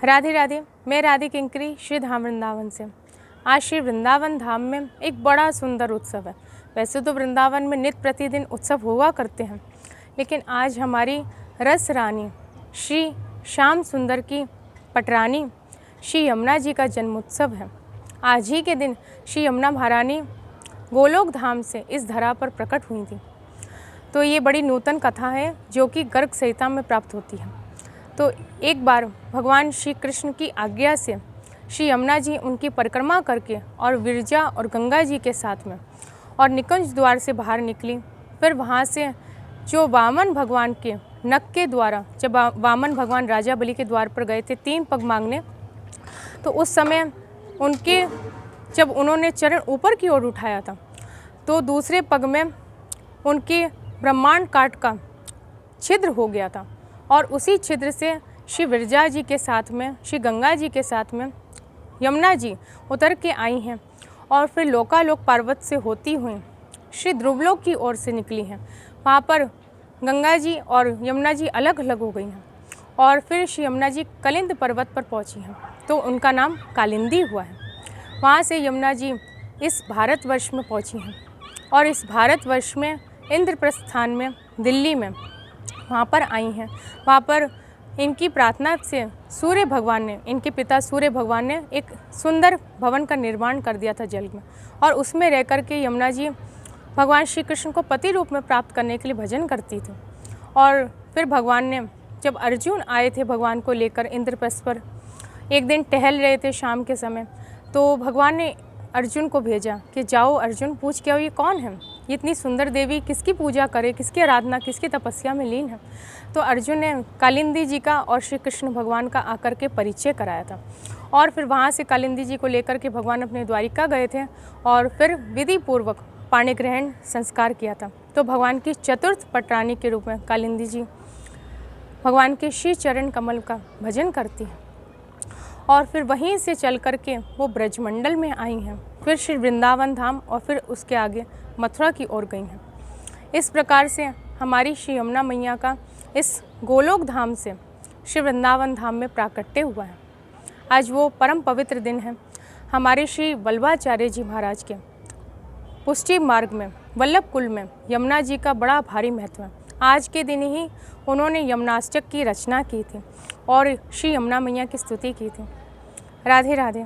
राधे राधे। मैं राधे किंकरी श्री धाम वृंदावन से। आज श्री वृंदावन धाम में एक बड़ा सुंदर उत्सव है। वैसे तो वृंदावन में नित्य प्रतिदिन उत्सव हुआ करते हैं, लेकिन आज हमारी रस रानी श्री श्याम सुंदर की पटरानी श्री यमुना जी का जन्मोत्सव है। आज ही के दिन श्री यमुना महारानी गोलोक धाम से इस धरा पर प्रकट हुई थी। तो ये बड़ी नूतन कथा है जो कि गर्ग संहिता में प्राप्त होती है। तो एक बार भगवान श्री कृष्ण की आज्ञा से श्री यमुना जी उनकी परिक्रमा करके और विरजा और गंगा जी के साथ में और निकुंज द्वार से बाहर निकली। फिर वहाँ से जो वामन भगवान के नख के द्वारा, जब वामन भगवान राजा बलि के द्वार पर गए थे 3 पग मांगने, तो उस समय उनके जब उन्होंने चरण ऊपर की ओर उठाया था तो दूसरे पग में उनके ब्रह्मांड काट का छिद्र हो गया था और उसी छिद्र से श्री विरजा जी के साथ में, श्री गंगा जी के साथ में यमुना जी उतर के आई हैं और फिर लोकालोक पर्वत से होती हुई श्री ध्रुवलोक की ओर से निकली हैं। वहाँ पर गंगा जी और यमुना जी अलग अलग हो गई हैं और फिर श्री यमुना जी कलिंद पर्वत पर पहुँची हैं, तो उनका नाम कालिंदी हुआ है। वहाँ से यमुना जी इस भारतवर्ष में पहुँची हैं और इस भारतवर्ष में इंद्रप्रस्थान में, दिल्ली में वहाँ पर आई हैं। वहाँ पर इनकी प्रार्थना से सूर्य भगवान ने, इनके पिता सूर्य भगवान ने एक सुंदर भवन का निर्माण कर दिया था जल में, और उसमें रह कर के यमुना जी भगवान श्री कृष्ण को पति रूप में प्राप्त करने के लिए भजन करती थी। और फिर भगवान ने, जब अर्जुन आए थे भगवान को लेकर इंद्रप्रस्थ पर, एक दिन टहल रहे थे शाम के समय, तो भगवान ने अर्जुन को भेजा कि जाओ अर्जुन, पूछ के आओ ये कौन है, ये इतनी सुंदर देवी किसकी पूजा करे, किसकी आराधना, किसकी तपस्या में लीन है। तो अर्जुन ने कालिंदी जी का और श्री कृष्ण भगवान का आकर के परिचय कराया था। और फिर वहाँ से कालिंदी जी को लेकर के भगवान अपने द्वारिका गए थे और फिर विधि पूर्वक पाणी ग्रहण संस्कार किया था। तो भगवान की चतुर्थ पटरानी के रूप में कालिंदी जी भगवान के श्री चरण कमल का भजन करती है और फिर वहीं से चल कर के वो ब्रजमंडल में आई हैं, फिर श्री वृंदावन धाम और फिर उसके आगे मथुरा की ओर गई हैं। इस प्रकार से हमारी श्री यमुना मैया का इस गोलोक धाम से श्री वृंदावन धाम में प्राकट्य हुआ है। आज वो परम पवित्र दिन है। हमारे श्री वल्लभाचार्य जी महाराज के पुष्टि मार्ग में, वल्लभ कुल में यमुना जी का बड़ा भारी महत्व है। आज के दिन ही उन्होंने यमुनाष्टक की रचना की थी और श्री यमुना मैया की स्तुति की थी। राधे राधे।